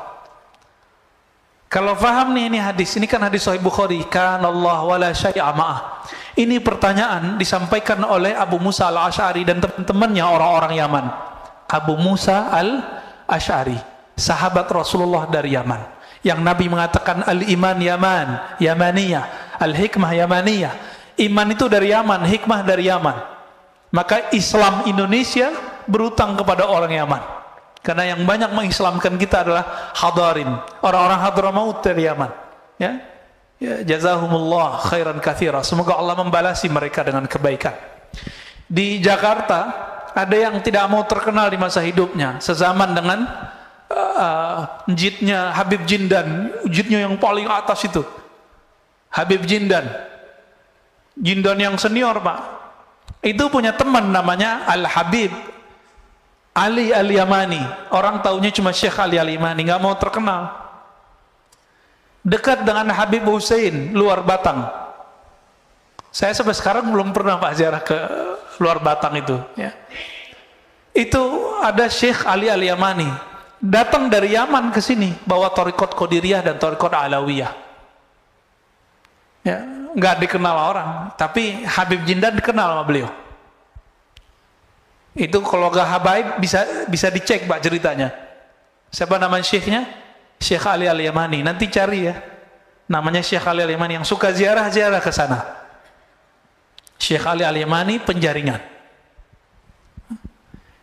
Kalau paham nih ini hadis, ini kan hadis Sahih Bukhari, kan Allah wala syai'a ma'ah. Ini pertanyaan disampaikan oleh Abu Musa Al-Asy'ari dan teman-temannya orang-orang Yaman. Abu Musa Al-Asy'ari, sahabat Rasulullah dari Yaman, yang Nabi mengatakan al-iman Yamaniyah, al-hikmah Yamaniyah. Iman itu dari Yaman, hikmah dari Yaman. Maka Islam Indonesia berutang kepada orang Yaman, karena yang banyak mengislamkan kita adalah hadarin, orang-orang Hadramaut dari Yaman, ya. Ya, jazahumullah khairan katsira. Semoga Allah membalasi mereka dengan kebaikan. Di Jakarta ada yang tidak mau terkenal di masa hidupnya, sezaman dengan jidnya Habib Jindan, jidnya yang paling atas itu, Habib Jindan. Jindan yang senior, Pak. Itu punya teman namanya Al-Habib Ali Al-Yamani. Orang taunya cuma Syekh Ali Al-Yamani, nggak mau terkenal. dekat dengan Habib Hussein, luar Batang. Saya sampai sekarang belum pernah Pak ziarah ke luar Batang itu. Ya. Itu ada Syekh Ali Al-Yamani, datang dari Yaman ke sini, bawa Thariqat Qadiriyah dan Thariqat Alawiyah. Ya, nggak dikenal orang, tapi Habib Jindan dikenal sama beliau. Itu kalau gak habaib bisa dicek Pak ceritanya. Siapa nama syekhnya? Syekh Ali Al-Yamani. Nanti cari ya. Namanya Syekh Ali Al-Yamani, yang suka ziarah-ziarah ke sana. Syekh Ali Al-Yamani Penjaringan.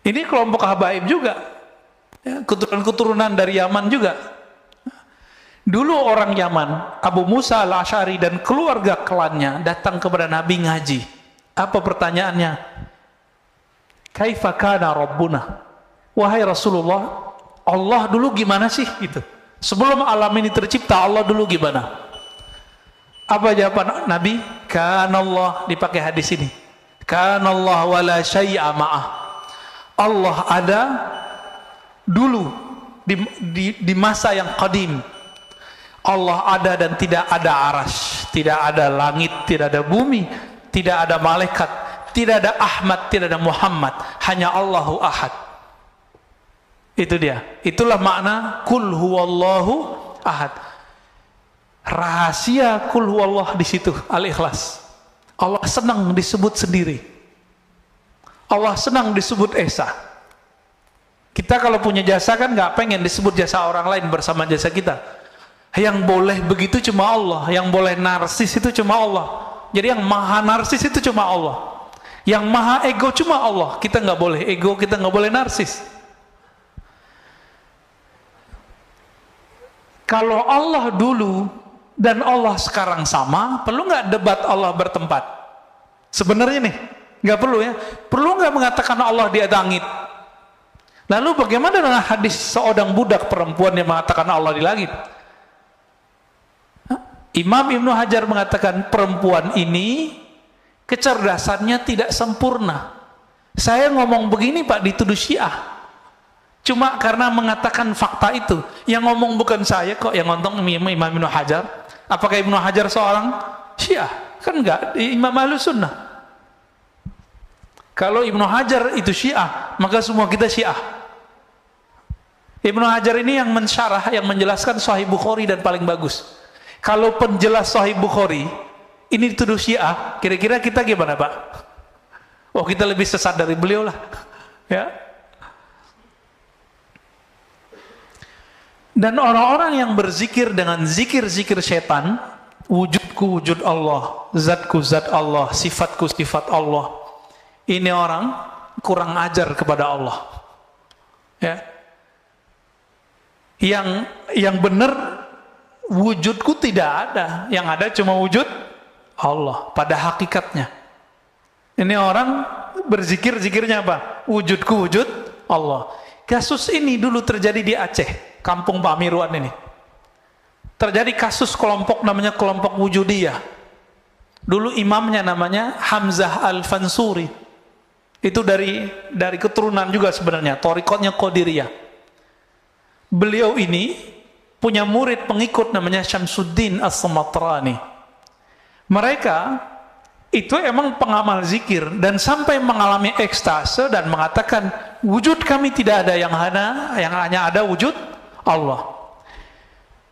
Ini kelompok habaib juga. Ya, keturunan dari Yaman juga. Dulu orang Yaman, Abu Musa Al-Asy'ari dan keluarga klannya datang kepada Nabi ngaji. Apa pertanyaannya? Kaifa kana Rabbuna? Wahai Rasulullah, Allah dulu gimana sih? Gitu. Sebelum alam ini tercipta, Allah dulu gimana? Apa jawaban Nabi? Kana Allah, dipakai hadis ini. Kana Allah wala syai'a ma'ah. Allah ada dulu di masa yang qadim. Allah ada dan tidak ada arasy, tidak ada langit, tidak ada bumi, tidak ada malaikat, tidak ada Ahmad, tidak ada Muhammad, hanya Allahu Ahad. Itu dia. Itulah makna kul huwallahu ahad. Rahasia kul huwallah di situ, Al-Ikhlas. Allah senang disebut sendiri. Allah senang disebut esa. Kita kalau punya jasa kan nggak pengen disebut jasa orang lain bersama jasa kita. Yang boleh begitu cuma Allah, yang boleh narsis itu cuma Allah. Jadi yang maha narsis itu cuma Allah. Yang maha ego cuma Allah. Kita nggak boleh ego, kita nggak boleh narsis. Kalau Allah dulu dan Allah sekarang sama, perlu nggak debat Allah bertempat? Sebenarnya nih, nggak perlu ya. Perlu nggak mengatakan Allah di langit? Lalu bagaimana dengan hadis seorang budak perempuan yang mengatakan Allah di langit? Imam Ibnu Hajar mengatakan perempuan ini kecerdasannya tidak sempurna. Saya ngomong begini Pak dituduh Syiah. Cuma karena mengatakan fakta itu. Yang ngomong bukan saya kok, yang ngomong Imam Ibnu Hajar. Apakah Ibnu Hajar seorang Syiah? Kan enggak, Imam Ahlus Sunnah. Kalau Ibnu Hajar itu Syiah, maka semua kita Syiah. Ibnu Hajar ini yang mensyarah, yang menjelaskan Sahih Bukhari dan paling bagus. Kalau penjelas Sahih Bukhari ini dituduh Syiah, kira-kira kita gimana Pak? Oh, kita lebih sesat dari beliau lah. Ya. Dan orang-orang yang berzikir dengan zikir-zikir setan, wujudku wujud Allah, zatku zat Allah, sifatku sifat Allah, ini orang kurang ajar kepada Allah. Ya. Yang benar wujudku tidak ada, yang ada cuma wujud Allah pada hakikatnya. Ini orang berzikir, zikirnya apa? Wujudku wujud Allah. Kasus ini dulu terjadi di Aceh, kampung Pak Mirwan ini. Terjadi kasus kelompok namanya kelompok Wujudiyah. Dulu imamnya namanya Hamzah Al-Fansuri. Itu dari keturunan juga sebenarnya, thariqatnya Qadiriyah. Beliau ini punya murid pengikut namanya Syamsuddin As-Samatrani. Mereka itu emang pengamal zikir dan sampai mengalami ekstase dan mengatakan wujud kami tidak ada, yang hanya ada wujud Allah.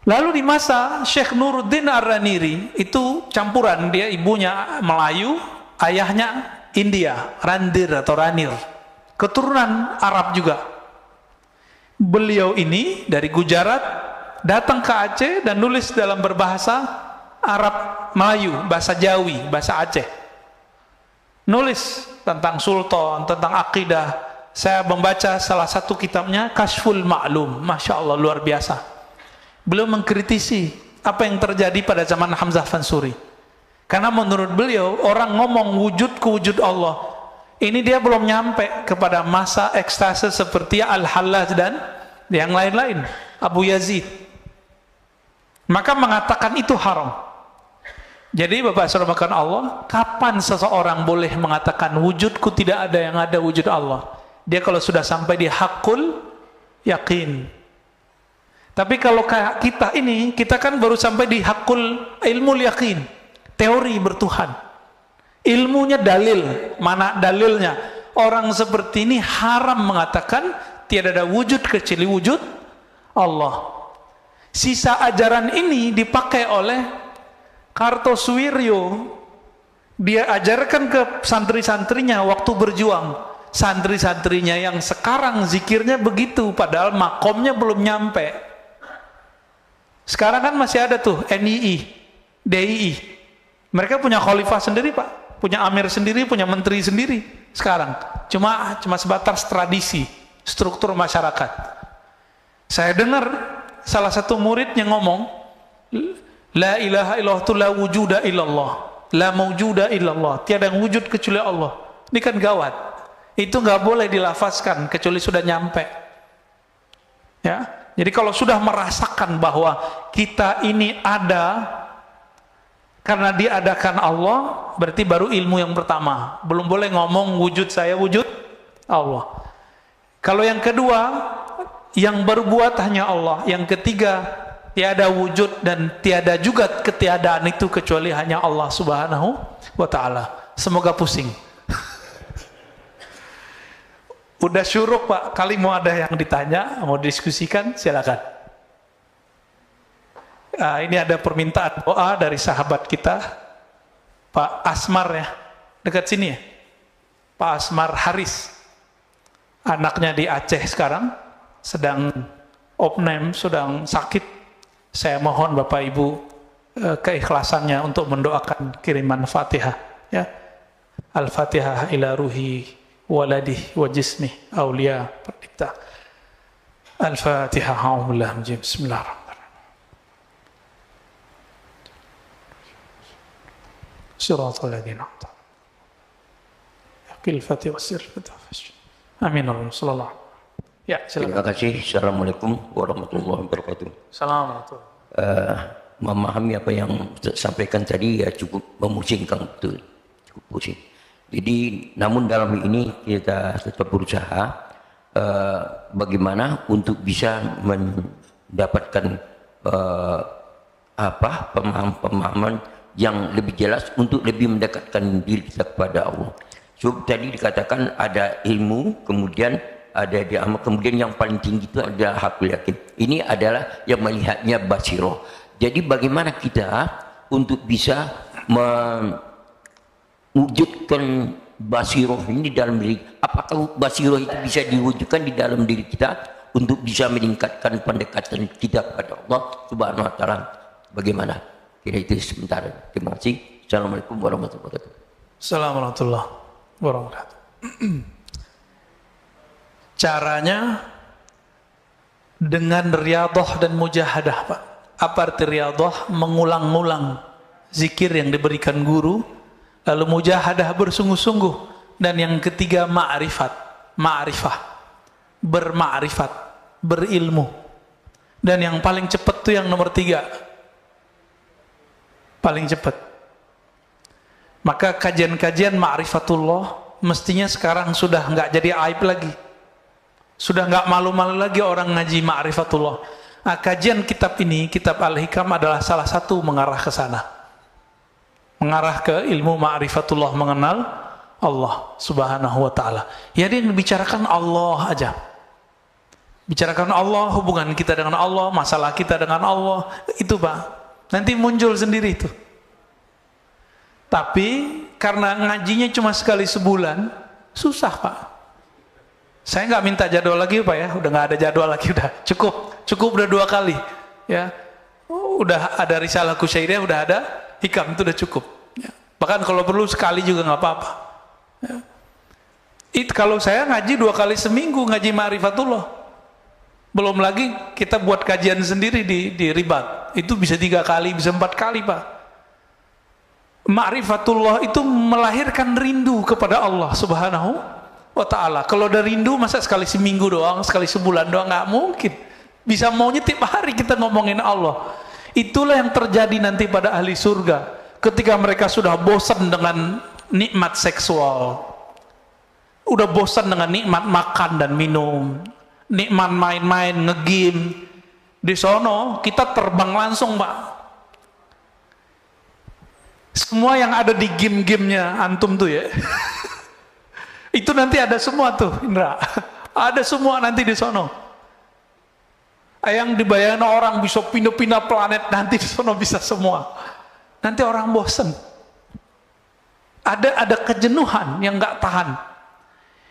Lalu di masa Syekh Nuruddin Ar-Raniri, itu campuran, dia ibunya Melayu, ayahnya India, Randir atau Ranir, keturunan Arab juga. Beliau ini dari Gujarat datang ke Aceh dan nulis dalam berbahasa Arab Melayu, bahasa Jawi, bahasa Aceh. Nulis tentang sultan, tentang akidah. Saya membaca salah satu kitabnya, Kashful Ma'lum. Masya Allah, luar biasa. Beliau mengkritisi apa yang terjadi pada zaman Hamzah Fansuri. Karena menurut beliau, orang ngomong wujudku wujud Allah, ini dia belum nyampe kepada masa ekstase seperti Al-Hallaj dan yang lain-lain, Abu Yazid. Maka mengatakan itu haram. Jadi Bapak Saudara Allah, kapan seseorang boleh mengatakan wujudku tidak ada, yang ada wujud Allah? Dia kalau sudah sampai di hakul yakin. Tapi kalau kayak kita ini, kita kan baru sampai di hakul ilmu yakin, teori bertuhan. Ilmunya dalil, mana dalilnya? Orang seperti ini haram mengatakan tiada ada wujud kecuali wujud Allah. Sisa ajaran ini dipakai oleh Kartosuwiryo. Dia ajarkan ke santri-santrinya waktu berjuang. Santri-santrinya yang sekarang zikirnya begitu, padahal makomnya belum nyampe. Sekarang kan masih ada tuh NII, DII. Mereka punya khalifah sendiri Pak, punya amir sendiri, punya menteri sendiri. Sekarang cuma sebatas tradisi, struktur masyarakat. Saya dengar salah satu muridnya ngomong, la ilaha illallah tu la wujuda illallah, la mawjuda illallah, tiada yang wujud kecuali Allah. Ini kan gawat. Itu nggak boleh dilafazkan kecuali sudah nyampe. Ya, jadi kalau sudah merasakan bahwa kita ini ada karena diadakan Allah, berarti baru ilmu yang pertama. Belum boleh ngomong wujud saya, wujud Allah. Kalau yang kedua, yang berbuat hanya Allah. Yang ketiga, tiada wujud dan tiada juga ketiadaan itu kecuali hanya Allah Subhanahu wa ta'ala. Semoga pusing. Udah syuruk Pak, kali mau ada yang ditanya, mau diskusikan, silakan. Ini ada permintaan doa dari sahabat kita, Pak Asmar ya, dekat sini ya, Pak Asmar Haris. Anaknya di Aceh sekarang, sedang opname, sedang sakit. Saya mohon Bapak Ibu keikhlasannya untuk mendoakan kiriman Fatihah. Ya, Al-Fatihah ila ruhi waladih wa jismih awliya perdikta. Al-Fatihah. Bismillahirrahmanirrahim. Siratal ladzina an'amta 'alaihim. Al-Fatihah wa sirr Fatihah. Amin. Sallallahu. Ya, silakan. Terima kasih. Assalamualaikum warahmatullahi wabarakatuh. Assalamualaikum. Memahami apa yang sampaikan tadi ya cukup memusingkan, betul, cukup pusing. Jadi, namun dalam ini kita tetap berusaha bagaimana untuk bisa mendapatkan pemahaman yang lebih jelas untuk lebih mendekatkan diri kita kepada Allah. So, tadi dikatakan ada ilmu, kemudian ada diamal, kemudian yang paling tinggi itu adalah hakul yakin. Ini adalah yang melihatnya basiroh. Jadi bagaimana kita untuk bisa wujudkan basiroh ini dalam diri? Apakah basiroh itu bisa diwujudkan di dalam diri kita untuk bisa meningkatkan pendekatan kita kepada Allah Subhanahu wa ta'ala? Bagaimana? Kira itu sebentar. Terima kasih. Assalamualaikum warahmatullahi wabarakatuh. Assalamualaikum warahmatullahi wabarakatuh. Caranya dengan riyadhah dan mujahadah Pak. Apa arti riyadhah? Mengulang-ulang zikir yang diberikan guru. Lalu mujahadah bersungguh-sungguh, dan yang ketiga ma'rifah, berma'rifat, berilmu, dan yang paling cepat itu yang nomor 3, paling cepat. Maka kajian-kajian ma'rifatullah mestinya sekarang sudah nggak jadi aib lagi, sudah nggak malu-malu lagi orang ngaji ma'rifatullah. Kajian kitab ini, kitab Al-Hikam adalah salah satu mengarah ke sana. Mengarah ke ilmu ma'rifatullah, mengenal Allah Subhanahu wa ta'ala. Jadi yang dibicarakan Allah aja. Bicarakan Allah, hubungan kita dengan Allah, masalah kita dengan Allah, itu Pak. Nanti muncul sendiri itu. Tapi karena ngajinya cuma sekali sebulan, susah Pak. Saya nggak minta jadwal lagi Pak ya, udah nggak ada jadwal lagi, udah cukup udah 2 kali ya. Udah ada risalah Kusyairiyah, udah ada hikam, itu udah cukup ya. Bahkan kalau perlu sekali juga nggak apa-apa ya. Kalau saya ngaji 2 kali seminggu, ngaji ma'rifatullah, belum lagi kita buat kajian sendiri di Ribat, itu bisa 3 kali, bisa 4 kali Pak. Ma'rifatullah itu melahirkan rindu kepada Allah Subhanahu wa ta'ala. Kalau ada rindu, masa sekali seminggu doang, sekali sebulan doang? Nggak mungkin. Bisa maunya tiap hari kita ngomongin Allah. Itulah yang terjadi nanti pada ahli surga ketika mereka sudah bosan dengan nikmat seksual, udah bosan dengan nikmat makan dan minum, nikmat main-main, ngegame, Di sono kita terbang langsung, Pak. Semua yang ada di game-gamenya antum tuh ya. Itu nanti ada semua tuh, Indra. Ada semua nanti di sono. Yang dibayangkan orang bisa pindah-pindah planet, nanti di sono bisa semua. Nanti orang bosen. Ada kejenuhan yang nggak tahan.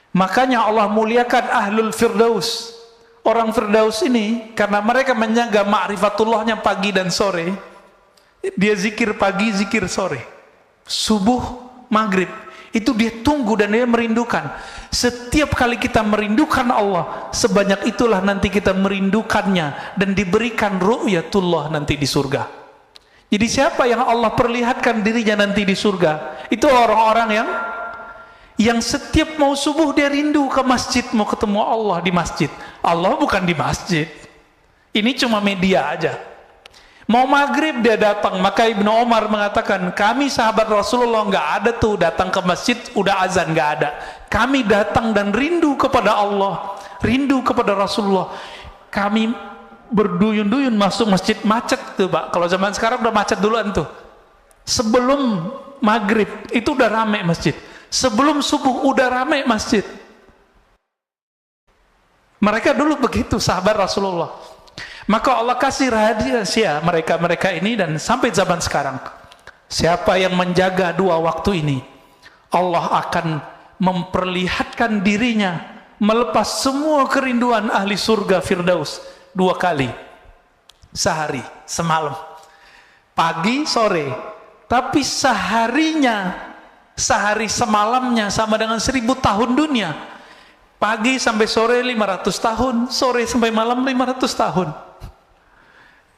Makanya Allah muliakan ahlul firdaus. Orang firdaus ini karena mereka menjaga ma'rifatullahnya pagi dan sore. Dia zikir pagi, zikir sore. Subuh, maghrib. Itu dia tunggu dan dia merindukan. Setiap kali kita merindukan Allah, sebanyak itulah nanti kita merindukannya dan diberikan ru'yatullah nanti di surga. Jadi siapa yang Allah perlihatkan dirinya nanti di surga? Itu orang-orang yang setiap mau subuh dia rindu ke masjid, mau ketemu Allah di masjid. Allah bukan di masjid. Ini cuma media aja. Mau maghrib dia datang. Maka Ibnu Umar mengatakan, kami sahabat Rasulullah nggak ada tuh datang ke masjid udah azan, nggak ada. Kami datang dan rindu kepada Allah, rindu kepada Rasulullah. Kami berduyun-duyun masuk masjid, macet tuh, Pak. Kalau zaman sekarang udah macet duluan tuh. Sebelum maghrib itu udah rame masjid. Sebelum subuh udah rame masjid. Mereka dulu begitu sahabat Rasulullah. Maka Allah kasih rahasia mereka ini dan sampai zaman sekarang. Siapa yang menjaga dua waktu ini, Allah akan memperlihatkan dirinya melepas semua kerinduan ahli surga Firdaus 2 kali sehari, semalam, pagi, sore. Tapi seharinya, sehari semalamnya sama dengan 1000 tahun dunia. Pagi sampai sore 500 tahun, sore sampai malam 500 tahun.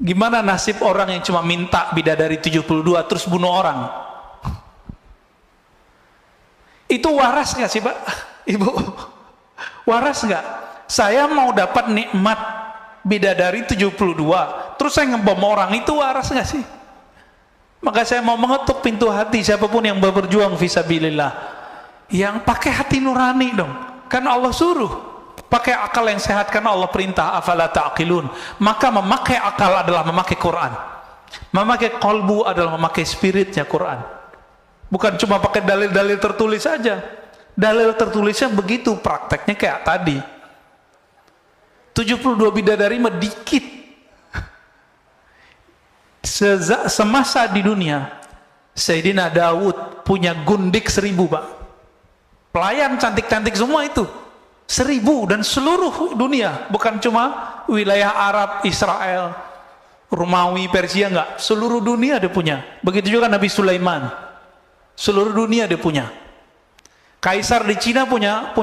Gimana nasib orang yang cuma minta bidadari 72 terus bunuh orang? Itu waras nggak sih, Pak? Ibu, waras nggak? Saya mau dapat nikmat bidadari 72 terus saya ngebom orang, itu waras nggak sih? Maka saya mau mengetuk pintu hati siapapun yang berjuang fisabilillah, yang pakai hati nurani dong. Kan Allah suruh pakai akal yang sehat, karena Allah perintah afala ta'qilun. Maka memakai akal adalah memakai Quran. Memakai qalbu adalah memakai spiritnya Quran. Bukan cuma pakai dalil-dalil tertulis saja. Dalil tertulisnya begitu, prakteknya kayak tadi. 72 bidadari mah dikit. Semasa di dunia, Sayyidina Daud punya gundik 1000, Pak. Pelayan cantik-cantik semua itu. 1000 dan seluruh dunia, bukan cuma wilayah Arab, Israel, Romawi, Persia, enggak, seluruh dunia dia punya. Begitu juga Nabi Sulaiman, seluruh dunia dia punya. Kaisar di Cina punya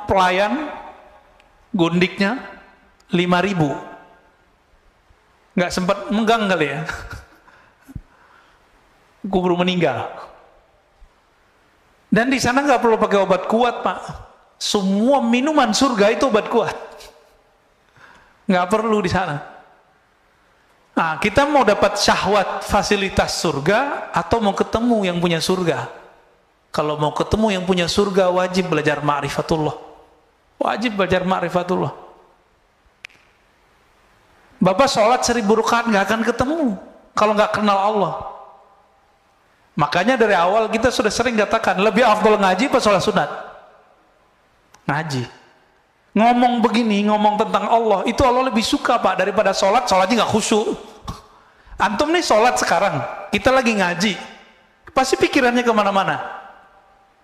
pelayan gundiknya 5000, nggak sempat megang kali ya, kubur meninggal. Dan di sana nggak perlu pakai obat kuat, Pak. Semua minuman surga itu obat kuat. Nggak perlu di sana. Nah, kita mau dapat syahwat fasilitas surga atau mau ketemu yang punya surga? Kalau mau ketemu yang punya surga, wajib belajar ma'rifatullah. Wajib belajar ma'rifatullah. Bapak sholat 1000 rakaat nggak akan ketemu kalau nggak kenal Allah. Makanya dari awal kita sudah sering katakan, lebih afdal ngaji apa sholat sunat? Ngaji. Ngomong begini, ngomong tentang Allah, itu Allah lebih suka, Pak, daripada sholatnya nggak khusyuk. Antum nih sholat sekarang, kita lagi ngaji, pasti pikirannya kemana-mana.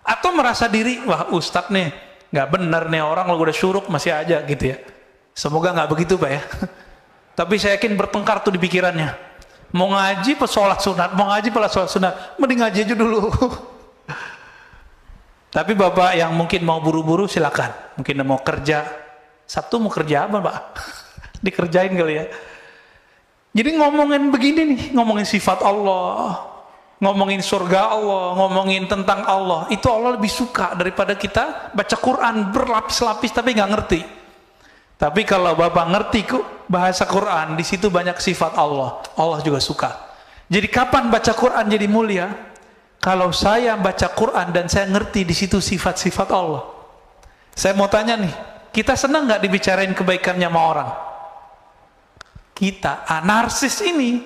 Atau merasa diri, wah ustadz nih nggak benar nih, orang kalau udah syuruk masih aja gitu ya. Semoga nggak begitu, Pak ya. Tapi saya yakin bertengkar tuh di pikirannya. Mau ngaji apa sholat sunat, mau ngaji apa sholat sunat, mending ngaji aja dulu. Tapi Bapak yang mungkin mau buru-buru silakan. Mungkin mau kerja, Sabtu mau kerja apa, Pak? Dikerjain kali ya. Jadi ngomongin begini nih, ngomongin sifat Allah, ngomongin surga Allah, ngomongin tentang Allah, itu Allah lebih suka daripada kita baca Quran berlapis-lapis tapi nggak ngerti. Tapi kalau Bapak ngerti bahasa Quran, di situ banyak sifat Allah, Allah juga suka. Jadi kapan baca Quran jadi mulia? Kalau saya baca Quran dan saya ngerti di situ sifat-sifat Allah. Saya mau tanya nih, kita senang nggak dibicarain kebaikannya sama orang? kita. Narsis ini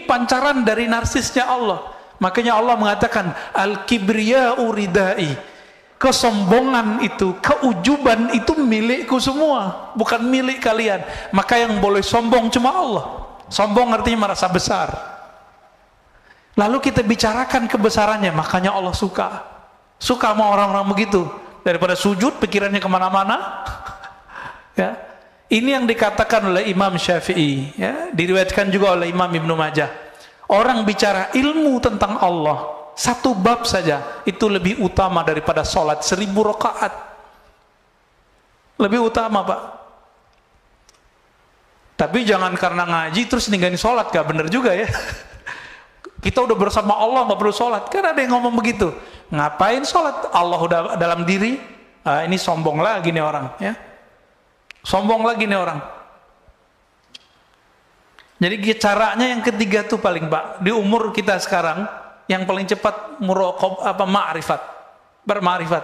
pancaran dari narsisnya Allah. Makanya Allah mengatakan al-kibriya'u ridai. Kesombongan itu, keujuban itu milikku semua, bukan milik kalian. Maka yang boleh sombong cuma Allah. Sombong artinya merasa besar. Lalu kita bicarakan kebesarannya, makanya Allah suka sama orang-orang begitu. Daripada sujud pikirannya kemana-mana. Ya, ini yang dikatakan oleh Imam Syafi'i, ya, diriwayatkan juga oleh Imam Ibnu Majah. Orang bicara ilmu tentang Allah, satu bab saja, itu lebih utama daripada sholat 1000 rakaat. Lebih utama, Pak. Tapi jangan karena ngaji terus ninggalin sholat, gak bener juga ya. Kita udah bersama Allah, gak perlu sholat. Kan ada yang ngomong begitu. Ngapain sholat? Allah udah dalam diri. Ini sombong lagi nih orang, ya. Sombong lagi nih orang. Jadi caranya yang ketiga tuh paling, Pak, di umur kita sekarang yang paling cepat ma'rifat, berma'rifat.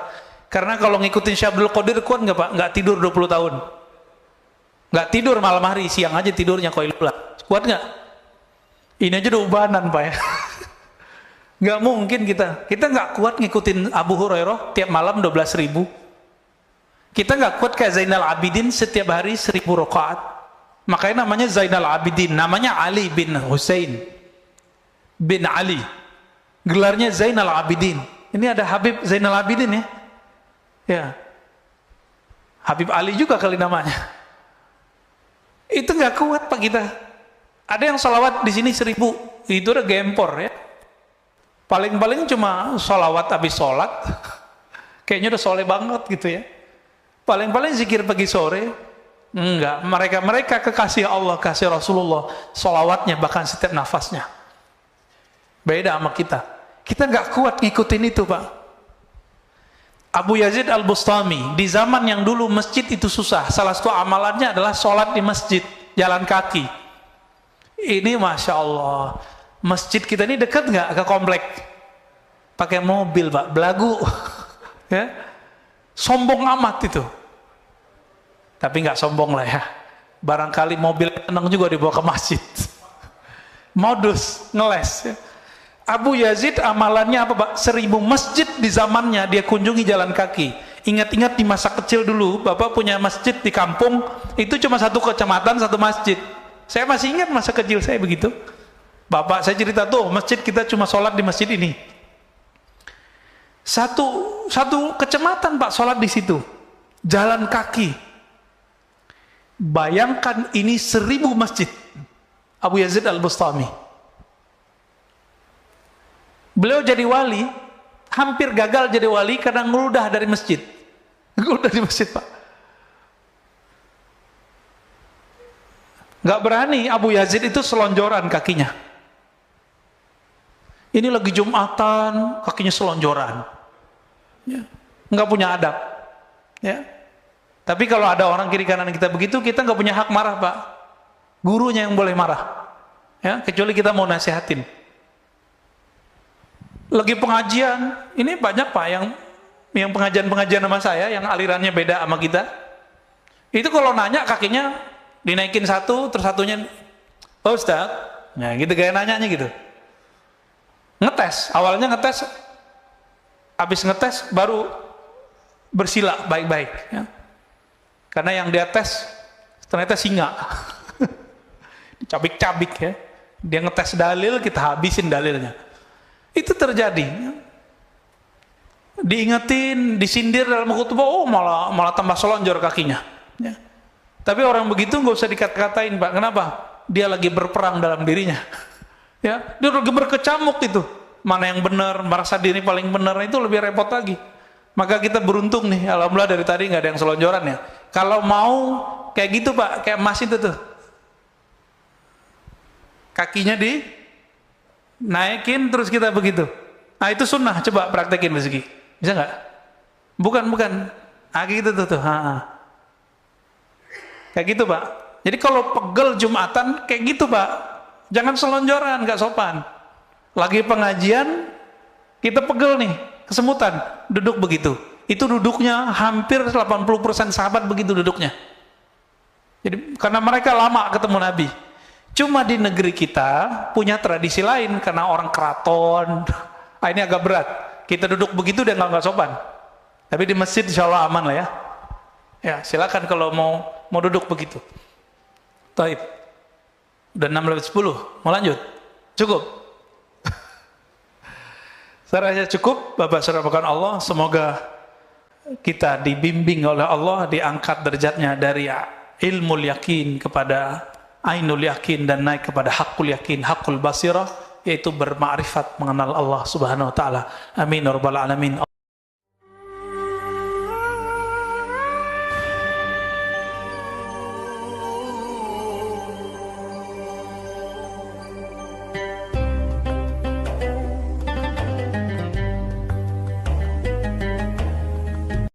Karena kalau ngikutin Syekh Abdul Qadir kuat nggak, Pak? Nggak tidur 20 tahun. Nggak tidur malam hari, siang aja tidurnya Qailullah. Kuat nggak? Ini aja udah ubanan, Pak, ya. Nggak mungkin kita nggak kuat ngikutin Abu Hurairah tiap malam 12.000. Kita nggak kuat kayak Zainal Abidin setiap hari 1000 rakaat. Makanya namanya Zainal Abidin, namanya Ali bin Husain bin Ali, gelarnya Zainal Abidin. Ini ada Habib Zainal Abidin, ya, ya, Habib Ali juga kali namanya. Itu nggak kuat, Pak, kita. Ada yang sholawat di sini 1000, itu udah gempor, ya. Paling-paling cuma sholawat habis sholat, kayaknya udah soleh banget gitu, ya. Paling-paling zikir pagi sore. Enggak, mereka kekasih Allah, kasih Rasulullah, sholawatnya bahkan setiap nafasnya. Beda sama kita. Kita nggak kuat ngikutin itu, Pak. Abu Yazid Al-Bustami, di zaman yang dulu masjid itu susah, salah satu amalannya adalah sholat di masjid, jalan kaki. Ini Masya Allah, masjid kita ini dekat nggak ke komplek? Pakai mobil, Pak, belagu. Ya, sombong amat itu. Tapi nggak sombong lah, ya. Barangkali mobil tenang juga dibawa ke masjid. Modus, ngeles, ya. Abu Yazid amalannya apa, Pak? 1000 masjid di zamannya dia kunjungi jalan kaki. Ingat-ingat di masa kecil dulu, Bapak punya masjid di kampung, itu cuma satu kecamatan, satu masjid. Saya masih ingat masa kecil saya begitu. Bapak saya cerita tuh, masjid kita cuma sholat di masjid ini. Satu kecamatan, Pak, sholat di situ. Jalan kaki. Bayangkan ini 1000 masjid. Abu Yazid Al-Bustami. Beliau jadi wali, hampir gagal jadi wali karena ngeludah dari masjid. Ngeludah di masjid, Pak. Nggak berani Abu Yazid itu selonjoran kakinya. Ini lagi Jumatan, kakinya selonjoran. Ya. Nggak punya adab. Ya. Tapi kalau ada orang kiri kanan kita begitu, kita nggak punya hak marah, Pak. Gurunya yang boleh marah. Ya, kecuali kita mau nasihatin. Lagi pengajian, ini banyak, Pak, yang pengajian sama saya, yang alirannya beda sama kita. Itu kalau nanya kakinya dinaikin satu, terus satunya, oh Ustaz, nah gitu gaya nanyanya gitu. Ngetes, awalnya ngetes, habis ngetes baru bersila baik-baik. Ya. Karena yang dia tes ternyata singa. Cabik-cabik, ya. Dia ngetes dalil, kita habisin dalilnya. Itu terjadi. Diingetin, disindir dalam khutbah, oh malah tambah selonjor kakinya. Ya. Tapi orang begitu nggak usah dikata-katain, Pak. Kenapa? Dia lagi berperang dalam dirinya. Ya, dia lagi berkecamuk itu. Mana yang benar, merasa diri paling benar, itu lebih repot lagi. Maka kita beruntung nih, alhamdulillah dari tadi nggak ada yang selonjoran, ya. Kalau mau kayak gitu, Pak, kayak emas itu tuh, kakinya dinaikin terus kita begitu. Nah itu sunnah, coba praktekin Mas Ziki. Bisa nggak? Bukan. Nah gitu tuh. Kayak gitu, Pak. Jadi kalau pegel Jumatan kayak gitu, Pak. Jangan selonjoran, nggak sopan. Lagi pengajian kita pegel nih, kesemutan, duduk begitu. Itu duduknya hampir 80% sahabat begitu duduknya. Jadi karena mereka lama ketemu Nabi. Cuma di negeri kita punya tradisi lain karena orang keraton. Ah, ini agak berat. Kita duduk begitu udah nggak sopan. Tapi di masjid insya Allah aman lah ya. Ya silakan kalau mau duduk begitu. Taib. Udah 6:10. Mau lanjut? Cukup. Saya rasa cukup. Bapak saudara Allah, semoga kita dibimbing oleh Allah, diangkat derajatnya dari ilmu yakin kepada ainul yakin dan naik kepada hakul yakin, hakul basirah, yaitu bermakrifat mengenal Allah Subhanahu wa taala. Amin ya rabbal alamin.